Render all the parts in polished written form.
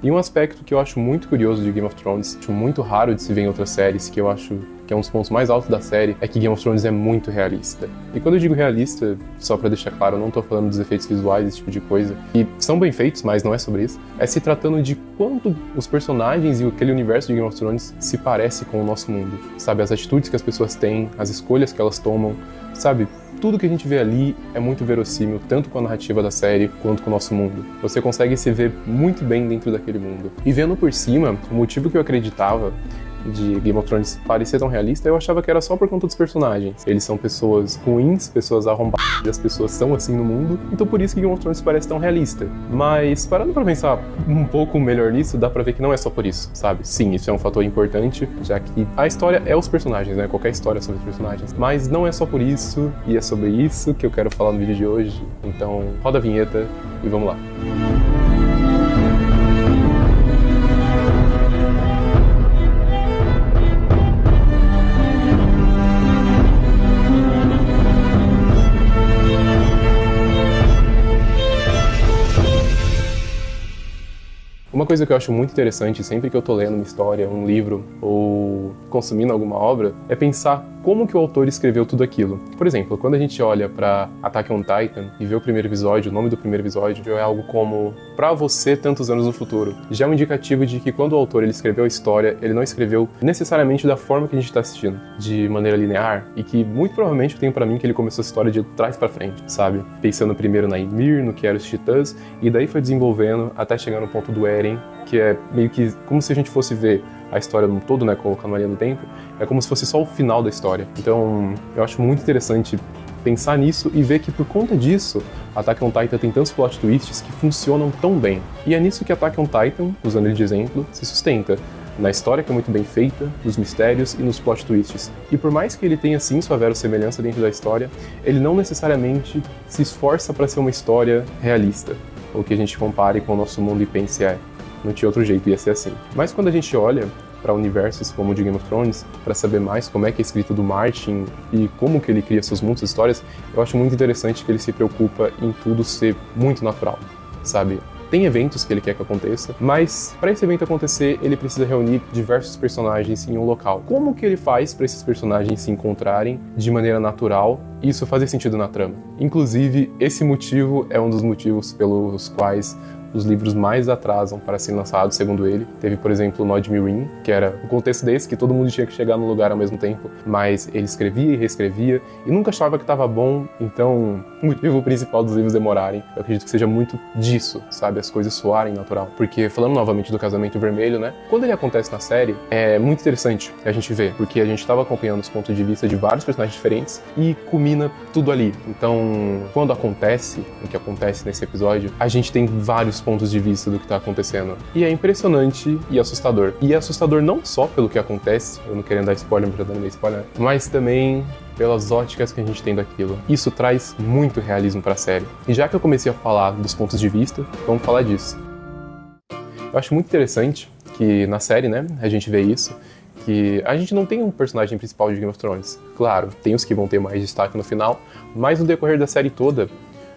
E um aspecto que eu acho muito curioso de Game of Thrones, acho muito raro de se ver em outras séries, que eu acho que é um dos pontos mais altos da série, é que Game of Thrones é muito realista. E quando eu digo realista, só pra deixar claro, eu não tô falando dos efeitos visuais, esse tipo de coisa, que são bem feitos, mas não é sobre isso. É se tratando de quanto os personagens e aquele universo de Game of Thrones se parece com o nosso mundo. Sabe, as atitudes que as pessoas têm, as escolhas que elas tomam, sabe? Tudo que a gente vê ali é muito verossímil, tanto com a narrativa da série, quanto com o nosso mundo. Você consegue se ver muito bem dentro daquele mundo. E vendo por cima, o motivo que eu acreditava de Game of Thrones parecer tão realista, eu achava que era só por conta dos personagens. Eles são pessoas ruins, pessoas arrombadas, e as pessoas são assim no mundo, então por isso que Game of Thrones parece tão realista. Mas, parando pra pensar um pouco melhor nisso, dá pra ver que não é só por isso, sabe? Sim, isso é um fator importante, já que a história é os personagens, né? Qualquer história é sobre os personagens. Mas não é só por isso, e é sobre isso que eu quero falar no vídeo de hoje. Então, roda a vinheta e vamos lá. Uma coisa que eu acho muito interessante sempre que eu tô lendo uma história, um livro ou consumindo alguma obra é pensar como que o autor escreveu tudo aquilo. Por exemplo, quando a gente olha pra Attack on Titan e vê o primeiro episódio, o nome do primeiro episódio é algo como "Pra você tantos anos no futuro". Já é um indicativo de que quando o autor ele escreveu a história, ele não escreveu necessariamente da forma que a gente tá assistindo, de maneira linear, e que muito provavelmente eu tenho pra mim que ele começou a história de trás pra frente, sabe? Pensando primeiro na Ymir, no que eram os Titãs, e daí foi desenvolvendo até chegar no ponto do Eren, que é meio que como se a gente fosse ver a história no todo, né, colocando uma linha do tempo, é como se fosse só o final da história. Então, eu acho muito interessante pensar nisso e ver que por conta disso, Attack on Titan tem tantos plot twists que funcionam tão bem. E é nisso que Attack on Titan, usando ele de exemplo, se sustenta. Na história que é muito bem feita, nos mistérios e nos plot twists. E por mais que ele tenha sim sua verossemelhança dentro da história, ele não necessariamente se esforça para ser uma história realista, ou que a gente compare com o nosso mundo e pense, não tinha outro jeito, ia ser assim. Mas quando a gente olha para universos como o de Game of Thrones, para saber mais como é que é a escrita do Martin e como que ele cria seus mundos e histórias, eu acho muito interessante que ele se preocupa em tudo ser muito natural, sabe? Tem eventos que ele quer que aconteça, mas para esse evento acontecer, ele precisa reunir diversos personagens em um local. Como que ele faz para esses personagens se encontrarem de maneira natural e isso fazer sentido na trama? Inclusive, esse motivo é um dos motivos pelos quais os livros mais atrasam para serem lançados, segundo ele. Teve, por exemplo, o Nod Meereen, que era um contexto desse, que todo mundo tinha que chegar no lugar ao mesmo tempo, mas ele escrevia e reescrevia e nunca achava que estava bom, então o motivo principal dos livros demorarem, eu acredito que seja muito disso, sabe? As coisas soarem natural. Porque, falando novamente do Casamento Vermelho, né? Quando ele acontece na série, é muito interessante a gente ver, porque a gente estava acompanhando os pontos de vista de vários personagens diferentes e culmina tudo ali. Então, quando acontece o que acontece nesse episódio, a gente tem vários pontos de vista do que tá acontecendo. E é impressionante e assustador. E é assustador não só pelo que acontece, eu não querendo dar spoiler, mas já dando meio spoiler, mas também pelas óticas que a gente tem daquilo. Isso traz muito realismo pra série. E já que eu comecei a falar dos pontos de vista, vamos falar disso. Eu acho muito interessante que na série, né, a gente vê isso, que a gente não tem um personagem principal de Game of Thrones. Claro, tem os que vão ter mais destaque no final, mas no decorrer da série toda,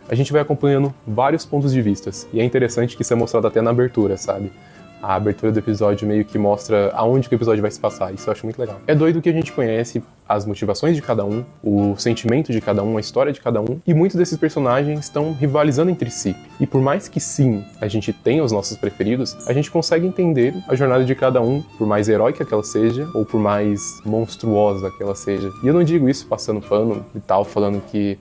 a gente vai acompanhando vários pontos de vista. E é interessante que isso é mostrado até na abertura, sabe? A abertura do episódio meio que mostra aonde que o episódio vai se passar. Isso eu acho muito legal. É doido que a gente conhece as motivações de cada um, o sentimento de cada um, a história de cada um, e muitos desses personagens estão rivalizando entre si. E por mais que sim, a gente tenha os nossos preferidos, a gente consegue entender a jornada de cada um, por mais heróica que ela seja, ou por mais monstruosa que ela seja. E eu não digo isso passando pano e tal, falando que,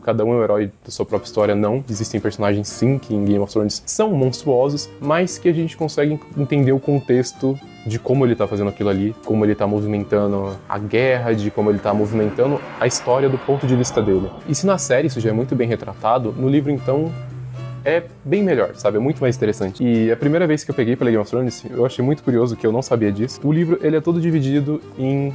cada um é o herói da sua própria história. Não, existem personagens sim que em Game of Thrones são monstruosos, mas que a gente consegue entender o contexto de como ele tá fazendo aquilo ali, como ele tá movimentando a guerra, de como ele tá movimentando a história do ponto de vista dele. E se na série isso já é muito bem retratado, no livro então é bem melhor, sabe? É muito mais interessante. E a primeira vez que eu peguei pela Game of Thrones, eu achei muito curioso, que eu não sabia disso. O livro, ele é todo dividido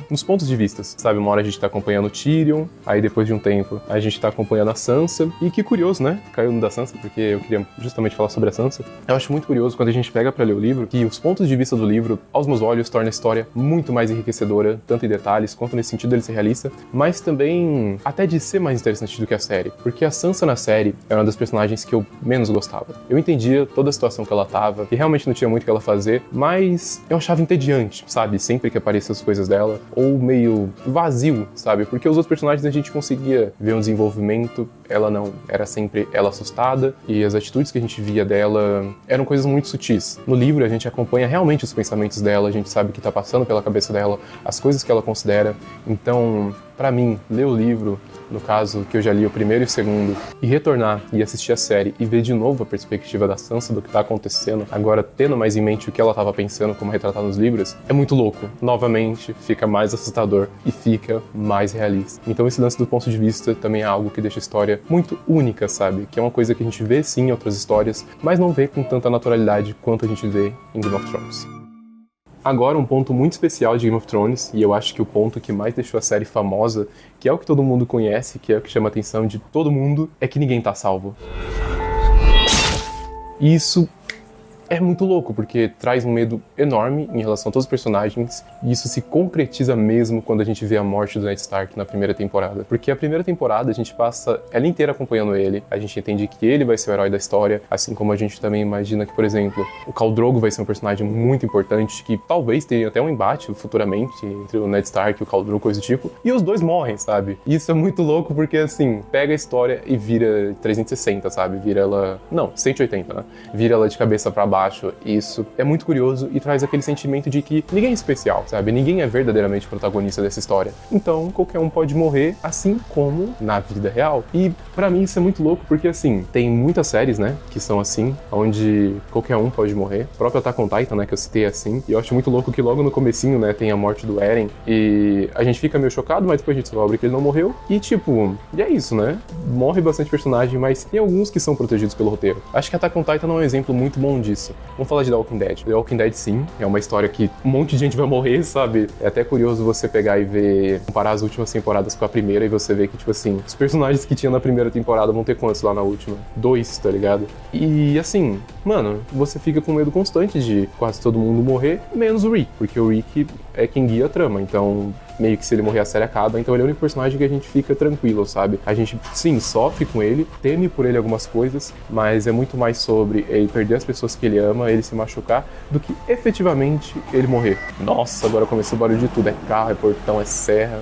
nos pontos de vista, sabe? Uma hora a gente tá acompanhando o Tyrion, aí depois de um tempo a gente tá acompanhando a Sansa. E que curioso, né? Caiu no da Sansa, porque eu queria justamente falar sobre a Sansa. Eu acho muito curioso quando a gente pega pra ler o livro, que os pontos de vista do livro, aos meus olhos, torna a história muito mais enriquecedora, tanto em detalhes, quanto nesse sentido dele ser realista, mas também até de ser mais interessante do que a série. Porque a Sansa na série é uma das personagens que eu menos menos gostava. Eu entendia toda a situação que ela tava, e realmente não tinha muito o que ela fazer, mas eu achava entediante, sabe? Sempre que apareciam as coisas dela, ou meio vazio, sabe? Porque os outros personagens a gente conseguia ver um desenvolvimento, ela não. Era sempre ela assustada, e as atitudes que a gente via dela eram coisas muito sutis. No livro a gente acompanha realmente os pensamentos dela, a gente sabe o que tá passando pela cabeça dela, as coisas que ela considera. Então, pra mim, ler o livro, no caso que eu já li o primeiro e o segundo, e retornar e assistir a série e ver de novo a perspectiva da Sansa do que tá acontecendo, agora tendo mais em mente o que ela tava pensando, como retratar nos livros, é muito louco. Novamente, fica mais assustador e fica mais realista. Então esse lance do ponto de vista também é algo que deixa a história muito única, sabe? Que é uma coisa que a gente vê sim em outras histórias, mas não vê com tanta naturalidade quanto a gente vê em Game of Thrones. Agora, um ponto muito especial de Game of Thrones, e eu acho que o ponto que mais deixou a série famosa, que é o que todo mundo conhece, que é o que chama a atenção de todo mundo, é que ninguém tá salvo. E isso é muito louco, porque traz um medo enorme em relação a todos os personagens, e isso se concretiza mesmo quando a gente vê a morte do Ned Stark na primeira temporada. Porque a primeira temporada a gente passa ela inteira acompanhando ele, a gente entende que ele vai ser o herói da história, assim como a gente também imagina que, por exemplo, o Khal Drogo vai ser um personagem muito importante, que talvez tenha até um embate futuramente entre o Ned Stark e o Khal Drogo, coisa do tipo, e os dois morrem, sabe? E isso é muito louco porque, assim, pega a história e vira 360, sabe? Vira ela... Não, 180, né? Vira ela de cabeça pra baixo. Isso é muito curioso e traz aquele sentimento de que ninguém é especial, sabe? Ninguém é verdadeiramente protagonista dessa história. Então, qualquer um pode morrer, assim como na vida real. E pra mim isso é muito louco porque, assim, tem muitas séries, né, que são assim, onde qualquer um pode morrer. O próprio Attack on Titan, né, que eu citei assim. E eu acho muito louco que logo no comecinho, né, tem a morte do Eren e a gente fica meio chocado, mas depois a gente descobre que ele não morreu. E tipo, e é isso, né? Morre bastante personagem, mas tem alguns que são protegidos pelo roteiro. Acho que Attack on Titan é um exemplo muito bom disso. Vamos falar de The Walking Dead. The Walking Dead, sim, é uma história que um monte de gente vai morrer, sabe? É até curioso você pegar e ver, comparar as últimas temporadas com a primeira e você ver que, tipo assim, os personagens que tinha na primeira temporada vão ter quantos lá na última? 2, tá ligado? E, assim, mano, você fica com medo constante de quase todo mundo morrer, menos o Rick, porque o Rick é quem guia a trama, então... meio que se ele morrer a série acaba, então ele é o único personagem que a gente fica tranquilo, sabe? A gente, sim, sofre com ele, teme por ele algumas coisas, mas é muito mais sobre ele perder as pessoas que ele ama, ele se machucar, do que efetivamente ele morrer. Nossa, agora começou o barulho de tudo, é carro, é portão, é serra...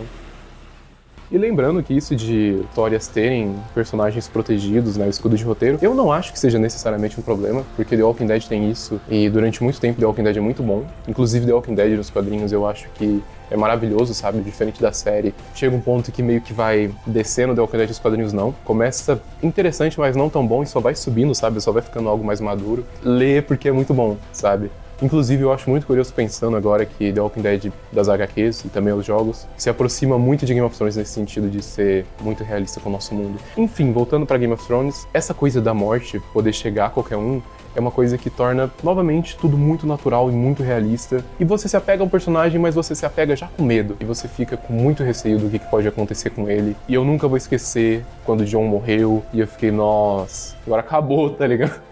E lembrando que isso de histórias terem personagens protegidos, né, o escudo de roteiro, eu não acho que seja necessariamente um problema, porque The Walking Dead tem isso, e durante muito tempo The Walking Dead é muito bom. Inclusive The Walking Dead nos quadrinhos eu acho que é maravilhoso, sabe? Diferente da série. Chega um ponto que meio que vai descendo The Walking Dead nos quadrinhos não. Começa interessante, mas não tão bom, e só vai subindo, sabe? Só vai ficando algo mais maduro. Lê porque é muito bom, sabe? Inclusive, eu acho muito curioso pensando agora que The Walking Dead das HQs e também os jogos se aproxima muito de Game of Thrones nesse sentido de ser muito realista com o nosso mundo. Enfim, voltando pra Game of Thrones, essa coisa da morte poder chegar a qualquer um é uma coisa que torna, novamente, tudo muito natural e muito realista. E você se apega a um personagem, mas você se apega já com medo. E você fica com muito receio do que pode acontecer com ele. E eu nunca vou esquecer quando o Jon morreu e eu fiquei, nossa, agora acabou, tá ligado?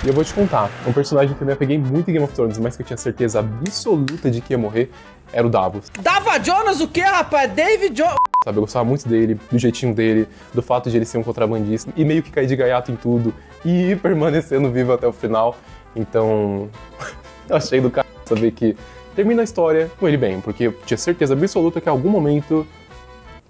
E eu vou te contar, um personagem que eu me apeguei muito em Game of Thrones, mas que eu tinha certeza absoluta de que ia morrer, era o Davos. Dava Jonas o quê, rapaz? David Jonas... Sabe, eu gostava muito dele, do jeitinho dele, do fato de ele ser um contrabandista e meio que cair de gaiato em tudo e ir permanecendo vivo até o final. Então, eu achei do cara saber que termina a história com ele bem, porque eu tinha certeza absoluta que em algum momento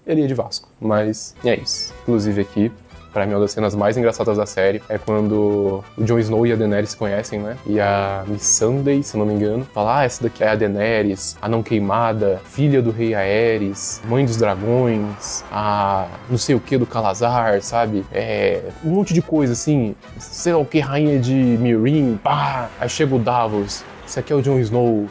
ele ia de Vasco. Mas é isso. Inclusive aqui, pra mim, uma das cenas mais engraçadas da série é quando o Jon Snow e a Daenerys se conhecem, né? E a Missandei, se não me engano, fala, essa daqui é a Daenerys, a não queimada, filha do rei Aerys, mãe dos dragões, a não sei o que do Calazar, sabe? Um monte de coisa, assim, sei lá o que, rainha de Meereen, pá! Aí chega o Davos, esse aqui é o Jon Snow,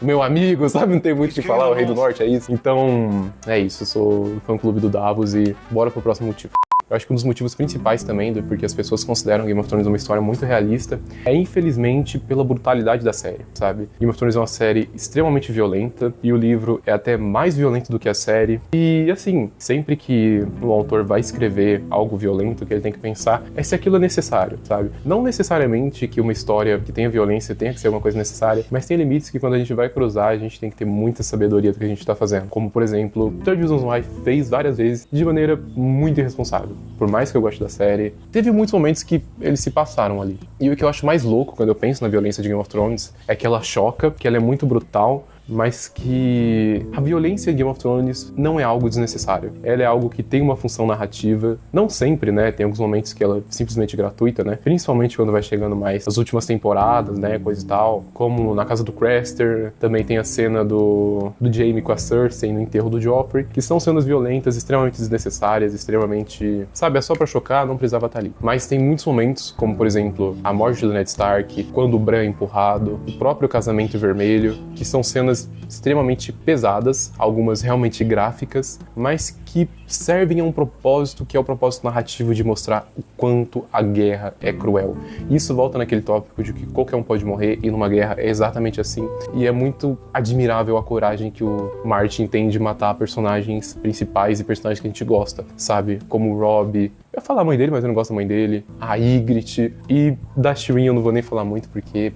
meu amigo, sabe? Não tem muito o que falar, o Rei do Norte, é isso. Então, é isso, eu sou fã-clube do Davos e bora pro próximo motivo. Eu acho que um dos motivos principais também, porque as pessoas consideram Game of Thrones uma história muito realista, é infelizmente pela brutalidade da série, sabe? Game of Thrones é uma série extremamente violenta e o livro é até mais violento do que a série. E assim, sempre que um autor vai escrever algo violento, o que ele tem que pensar é se aquilo é necessário, sabe? Não necessariamente que uma história que tenha violência tenha que ser uma coisa necessária, mas tem limites que quando a gente vai cruzar, a gente tem que ter muita sabedoria do que a gente tá fazendo. Como, por exemplo, 30 Reasons Why fez várias vezes de maneira muito irresponsável. por mais que eu goste da série, teve muitos momentos que eles se passaram ali. E o que eu acho mais louco quando eu penso na violência de Game of Thrones é que ela choca, que ela é muito brutal, mas que a violência de Game of Thrones não é algo desnecessário. Ela é algo que tem uma função narrativa, não sempre, né? Tem alguns momentos que ela é simplesmente gratuita, né? Principalmente quando vai chegando mais as últimas temporadas, né? Coisa e tal. Como na casa do Craster, também tem a cena do Jaime com a Cersei no enterro do Joffrey, que são cenas violentas, extremamente desnecessárias, extremamente... Sabe, é só pra chocar, não precisava estar ali. Mas tem muitos momentos, como por exemplo, a morte do Ned Stark, quando o Bran é empurrado, o próprio casamento vermelho, que são cenas extremamente pesadas, algumas realmente gráficas, mas que servem a um propósito, que é o propósito narrativo de mostrar o quanto a guerra é cruel. Isso volta naquele tópico de que qualquer um pode morrer, e numa guerra é exatamente assim. E é muito admirável a coragem que o Martin tem de matar personagens principais e personagens que a gente gosta, sabe? Como o Robb. Eu ia falar a mãe dele, mas eu não gosto da mãe dele. A Ygritte. E da Shireen eu não vou nem falar muito, porque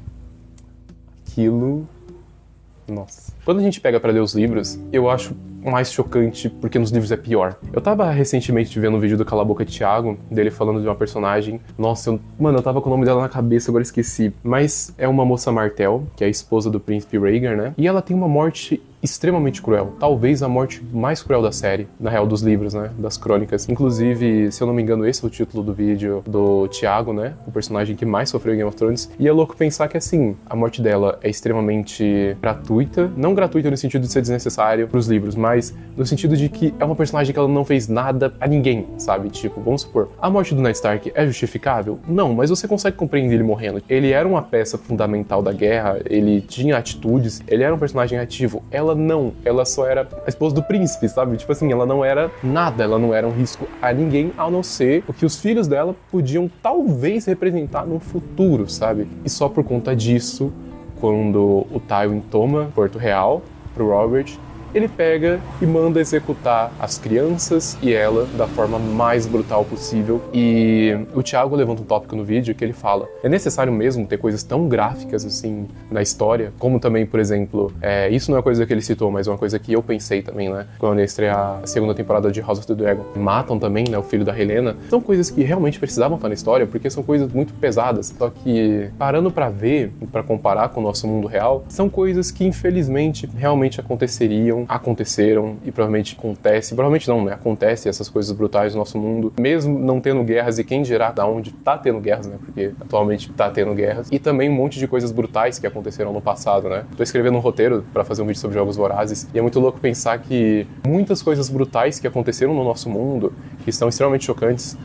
aquilo... Nossa. Quando a gente pega pra ler os livros, eu acho mais chocante, porque nos livros é pior. Eu tava recentemente vendo um vídeo do Cala a Boca de Thiago, dele falando de uma personagem. Nossa, eu tava com o nome dela na cabeça, agora esqueci. Mas é uma moça Martell, que é a esposa do príncipe Rhaegar, né? E ela tem uma morte extremamente cruel. Talvez a morte mais cruel da série, na real, dos livros, né? Das crônicas. Inclusive, se eu não me engano, esse é o título do vídeo do Thiago, né? O personagem que mais sofreu em Game of Thrones. E é louco pensar que, assim, a morte dela é extremamente gratuita. Não gratuita no sentido de ser desnecessário pros livros, mas no sentido de que é uma personagem que ela não fez nada a ninguém, sabe? Tipo, vamos supor, a morte do Ned Stark é justificável? Não, mas você consegue compreender ele morrendo. Ele era uma peça fundamental da guerra, ele tinha atitudes, ele era um personagem ativo. Ela só era a esposa do príncipe, sabe? Tipo assim, ela não era nada, ela não era um risco a ninguém, a não ser o que os filhos dela podiam talvez representar no futuro, sabe? E só por conta disso, quando o Tywin toma Porto Real pro Robert, ele pega e manda executar as crianças e ela da forma mais brutal possível. E o Thiago levanta um tópico no vídeo que ele fala: é necessário mesmo ter coisas tão gráficas assim na história? Como também, por exemplo, isso não é uma coisa que ele citou, mas é uma coisa que eu pensei também, né? Quando eu estrear a segunda temporada de House of the Dragon. Matam também, né, o filho da Helena. São coisas que realmente precisavam estar na história, porque são coisas muito pesadas. Só que, parando pra ver, pra comparar com o nosso mundo real, são coisas que infelizmente realmente aconteceram e provavelmente acontece, provavelmente não, né? Acontece essas coisas brutais no nosso mundo, mesmo não tendo guerras, e quem dirá da onde tá tendo guerras, né? Porque atualmente tá tendo guerras, e também um monte de coisas brutais que aconteceram no passado, né? Tô escrevendo um roteiro pra fazer um vídeo sobre Jogos Vorazes, e é muito louco pensar que muitas coisas brutais que aconteceram no nosso mundo, que são extremamente chocantes,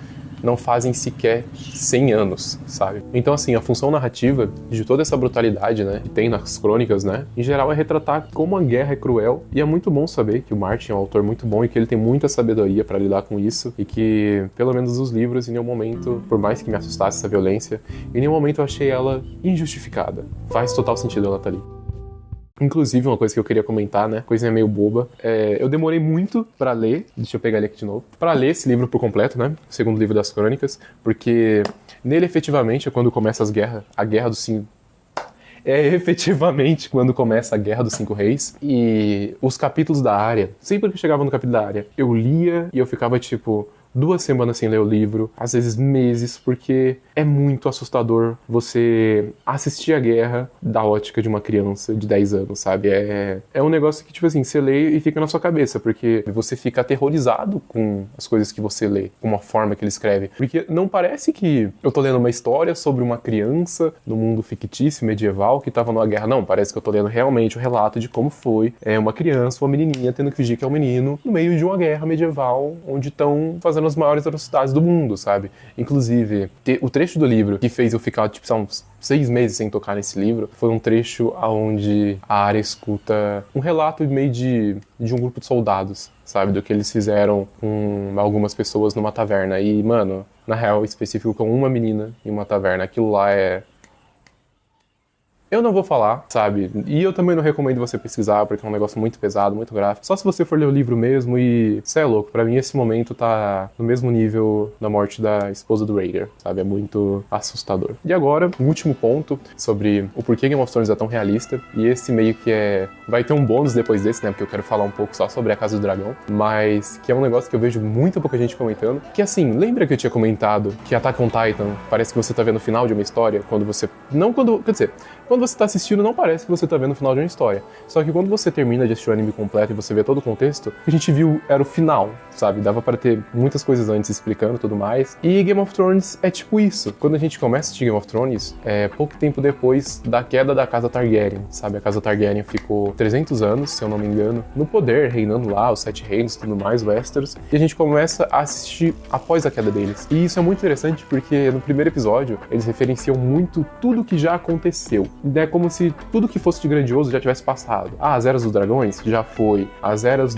não fazem sequer 100 anos, sabe? Então, assim, a função narrativa de toda essa brutalidade, né, que tem nas crônicas, né, em geral é retratar como a guerra é cruel, e é muito bom saber que o Martin é um autor muito bom e que ele tem muita sabedoria pra lidar com isso, e que, pelo menos os livros, em nenhum momento, por mais que me assustasse essa violência, em nenhum momento eu achei ela injustificada. Faz total sentido ela estar ali. Inclusive, uma coisa que eu queria comentar, né, coisinha meio boba, eu demorei muito pra ler, deixa eu pegar ele aqui de novo, pra ler esse livro por completo, né, o segundo livro das crônicas, porque nele, efetivamente, é quando começa a Guerra dos Cinco... É efetivamente quando começa a Guerra dos Cinco Reis, e os capítulos da Arya, sempre que eu chegava no capítulo da Arya, eu lia e eu ficava tipo 2 semanas sem ler o livro, às vezes meses, porque é muito assustador você assistir a guerra da ótica de uma criança de 10 anos, sabe? É um negócio que, tipo assim, você lê e fica na sua cabeça, porque você fica aterrorizado com as coisas que você lê, com a forma que ele escreve. Porque não parece que eu tô lendo uma história sobre uma criança no mundo fictício, medieval, que tava numa guerra. Não, parece que eu tô lendo realmente o relato de como foi uma criança, uma menininha, tendo que fingir que é um menino, no meio de uma guerra medieval, onde estão fazendo as maiores atrocidades do mundo, sabe? Inclusive, o trecho do livro que fez eu ficar, tipo, uns 6 meses sem tocar nesse livro, foi um trecho onde a Arya escuta um relato meio de um grupo de soldados, sabe? Do que eles fizeram com algumas pessoas numa taverna. E, mano, na real, específico com uma menina em uma taverna. Aquilo lá Eu não vou falar, sabe? E eu também não recomendo você pesquisar, porque é um negócio muito pesado, muito gráfico. Só se você for ler o livro mesmo e... Cê é louco, pra mim esse momento tá no mesmo nível da morte da esposa do Rhaegar, sabe? É muito assustador. E agora, o último ponto sobre o porquê Game of Thrones é tão realista. E esse meio que é... Vai ter um bônus depois desse, né? Porque eu quero falar um pouco só sobre a Casa do Dragão. Mas que é um negócio que eu vejo muita pouca gente comentando. Que assim, lembra que eu tinha comentado que Attack on Titan parece que você tá vendo o final de uma história quando você... Não quando... Quer dizer... Quando você tá assistindo, não parece que você tá vendo o final de uma história. Só que quando você termina de assistir o anime completo e você vê todo o contexto, o que a gente viu era o final, sabe? Dava pra ter muitas coisas antes explicando tudo mais. E Game of Thrones é tipo isso. Quando a gente começa a assistir Game of Thrones, é pouco tempo depois da queda da Casa Targaryen, sabe? A Casa Targaryen ficou 300 anos, se eu não me engano, no poder, reinando lá, os 7 reinos e tudo mais, Westeros. E a gente começa a assistir após a queda deles. E isso é muito interessante porque no primeiro episódio, eles referenciam muito tudo que já aconteceu. É como se tudo que fosse de grandioso já tivesse passado. Ah, as Eras dos Dragões? Já foi. As Eras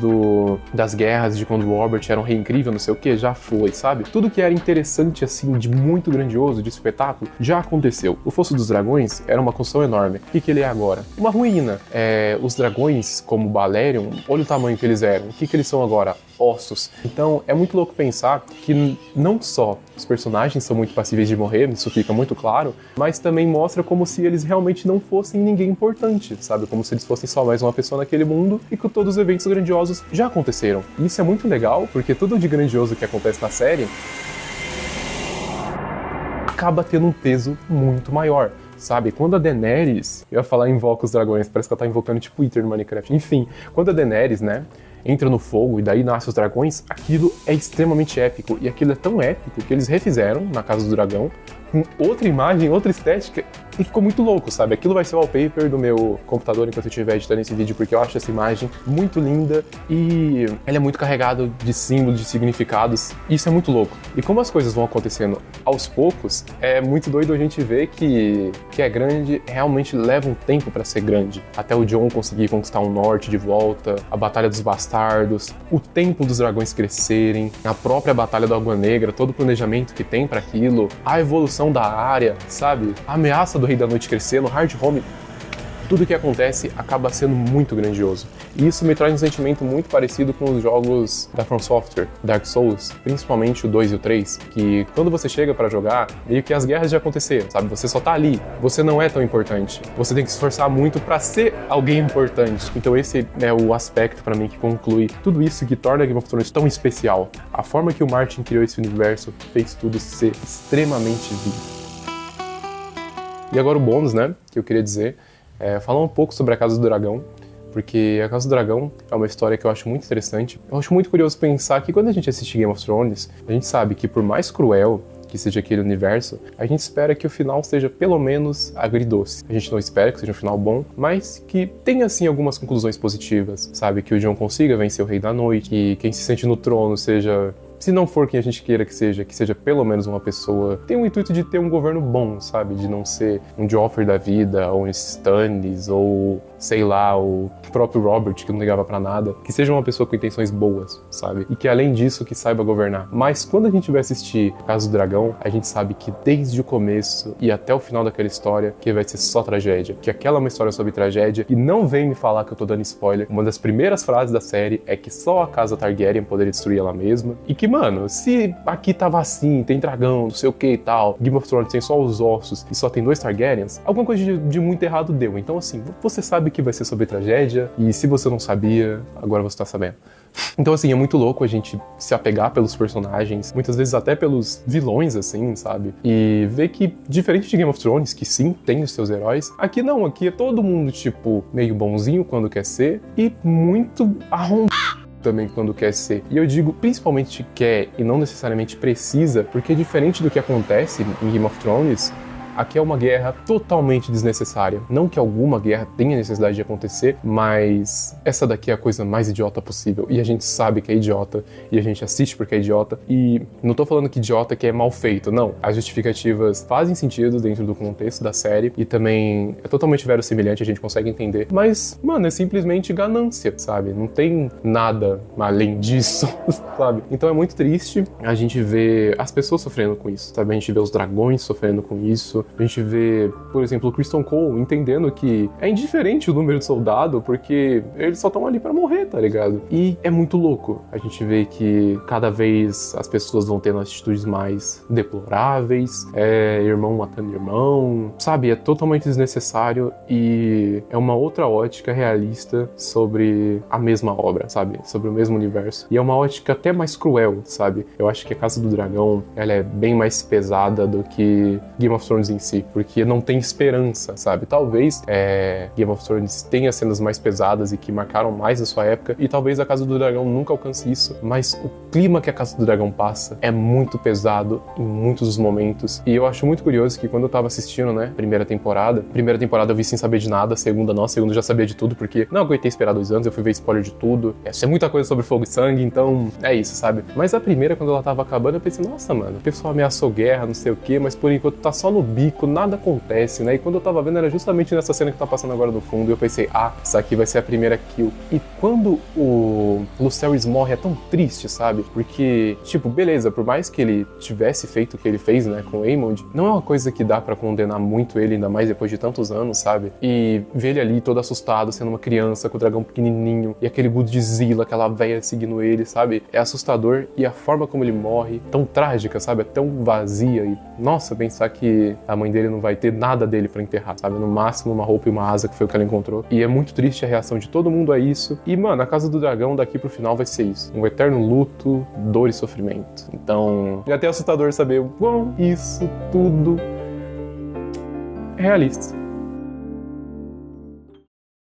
das Guerras, de quando o Robert era um rei incrível, não sei o que, já foi, sabe? Tudo que era interessante, assim, de muito grandioso, de espetáculo, já aconteceu. O Fosso dos Dragões era uma construção enorme. O que ele é agora? Uma ruína. Os dragões, como Balerion, olha o tamanho que eles eram. O que eles são agora? Ossos. Então, é muito louco pensar que não só os personagens são muito passíveis de morrer, isso fica muito claro, mas também mostra como se eles realmente não fossem ninguém importante, sabe? Como se eles fossem só mais uma pessoa naquele mundo e que todos os eventos grandiosos já aconteceram. E isso é muito legal, porque tudo de grandioso que acontece na série acaba tendo um peso muito maior. Sabe, quando a Daenerys... Eu ia falar invoca os dragões, parece que ela tá invocando tipo Wither no Minecraft. Enfim, quando a Daenerys, né, entra no fogo e daí nasce os dragões, aquilo é extremamente épico. E aquilo é tão épico que eles refizeram na Casa do Dragão, com outra imagem, outra estética, e ficou muito louco, sabe? Aquilo vai ser o wallpaper do meu computador enquanto eu estiver editando esse vídeo, porque eu acho essa imagem muito linda e ela é muito carregada de símbolos, de significados, e isso é muito louco. E como as coisas vão acontecendo aos poucos, é muito doido a gente ver que é grande, realmente leva um tempo pra ser grande. Até o Jon conseguir conquistar o norte de volta, a Batalha dos Bastardos, o Templo dos Dragões crescerem, a própria Batalha da Água Negra, todo o planejamento que tem pra aquilo, a evolução da área, sabe? A ameaça do Rei da Noite crescendo, Hard Home, tudo que acontece acaba sendo muito grandioso. E isso me traz um sentimento muito parecido com os jogos da From Software, Dark Souls, principalmente o 2 e o 3, que quando você chega pra jogar, meio que as guerras já aconteceram, sabe? Você só tá ali, você não é tão importante, você tem que se esforçar muito pra ser alguém importante. Então esse é o aspecto pra mim que conclui tudo isso que torna Game of Thrones tão especial. A forma que o Martin criou esse universo fez tudo ser extremamente vivo. E agora o bônus, né, que eu queria dizer, falar um pouco sobre a Casa do Dragão, porque a Casa do Dragão é uma história que eu acho muito interessante. Eu acho muito curioso pensar que quando a gente assiste Game of Thrones, a gente sabe que por mais cruel que seja aquele universo, a gente espera que o final seja pelo menos agridoce. A gente não espera que seja um final bom, mas que tenha, assim, algumas conclusões positivas, sabe? Que o Jon consiga vencer o Rei da Noite, que quem se sente no trono seja... Se não for quem a gente queira que seja pelo menos uma pessoa, tem o intuito de ter um governo bom, sabe? De não ser um Joffrey da vida, ou um Stannis, ou, sei lá, o próprio Robert, que não ligava pra nada. Que seja uma pessoa com intenções boas, sabe? E que além disso, que saiba governar. Mas quando a gente vai assistir Casa do Dragão, a gente sabe que desde o começo e até o final daquela história, que vai ser só tragédia. Que aquela é uma história sobre tragédia, e não vem me falar que eu tô dando spoiler. Uma das primeiras frases da série é que só a Casa Targaryen poderia destruir ela mesma. E que, mano, se aqui tava assim, tem dragão, não sei o que e tal, Game of Thrones tem só os ossos e só tem 2 Targaryens, alguma coisa de muito errado deu. Então, assim, você sabe que vai ser sobre tragédia, e se você não sabia, agora você tá sabendo. Então, assim, é muito louco a gente se apegar pelos personagens, muitas vezes até pelos vilões, assim, sabe? E ver que, diferente de Game of Thrones, que sim, tem os seus heróis, aqui não, aqui é todo mundo, tipo, meio bonzinho quando quer ser, e muito arrombado também quando quer ser. E eu digo principalmente quer e não necessariamente precisa, porque diferente do que acontece em Game of Thrones, aqui é uma guerra totalmente desnecessária. Não que alguma guerra tenha necessidade de acontecer, mas essa daqui é a coisa mais idiota possível. E a gente sabe que é idiota, e a gente assiste porque é idiota. E não tô falando que idiota que é mal feito, não. As justificativas fazem sentido dentro do contexto da série, e também é totalmente verossimilhante, a gente consegue entender. Mas, mano, é simplesmente ganância, sabe? Não tem nada além disso, sabe? Então é muito triste a gente ver as pessoas sofrendo com isso, sabe? A gente vê os dragões sofrendo com isso, A gente vê, por exemplo, o Criston Cole entendendo que é indiferente o número de soldado, porque eles só estão ali pra morrer, tá ligado? E é muito louco. A gente vê que cada vez as pessoas vão tendo atitudes mais deploráveis, irmão matando irmão, sabe? É totalmente desnecessário e é uma outra ótica realista sobre a mesma obra, sabe? Sobre o mesmo universo. E é uma ótica até mais cruel, sabe? Eu acho que a Casa do Dragão, ela é bem mais pesada do que Game of Thrones em si, porque não tem esperança, sabe? Talvez Game of Thrones tenha cenas mais pesadas e que marcaram mais a sua época, e talvez a Casa do Dragão nunca alcance isso, mas o clima que a Casa do Dragão passa é muito pesado em muitos dos momentos, e eu acho muito curioso que quando eu tava assistindo, né, primeira temporada eu vi sem saber de nada, segunda eu já sabia de tudo, porque não aguentei esperar 2 anos, eu fui ver spoiler de tudo, é muita coisa sobre fogo e sangue, então é isso, sabe? Mas a primeira, quando ela tava acabando, eu pensei, nossa, mano, o pessoal ameaçou guerra, não sei o que, mas por enquanto tá só no bico, nada acontece, né? E quando eu tava vendo, era justamente nessa cena que tá passando agora no fundo, e eu pensei, essa aqui vai ser a primeira kill. E quando o Lucerys morre, é tão triste, sabe? Porque, tipo, beleza, por mais que ele tivesse feito o que ele fez, né, com o Aemond, não é uma coisa que dá pra condenar muito ele, ainda mais depois de tantos anos, sabe? E ver ele ali todo assustado, sendo uma criança, com o dragão pequenininho, e aquele Godzilla, aquela véia seguindo ele, sabe? É assustador, e a forma como ele morre, tão trágica, sabe? É tão vazia, e nossa, pensar que a mãe dele não vai ter nada dele pra enterrar, sabe? No máximo uma roupa e uma asa, que foi o que ela encontrou. E é muito triste a reação de todo mundo a isso. E, mano, a Casa do Dragão daqui pro final vai ser isso. Um eterno luto, dor e sofrimento. Então, é até assustador saber o quão isso tudo é realista.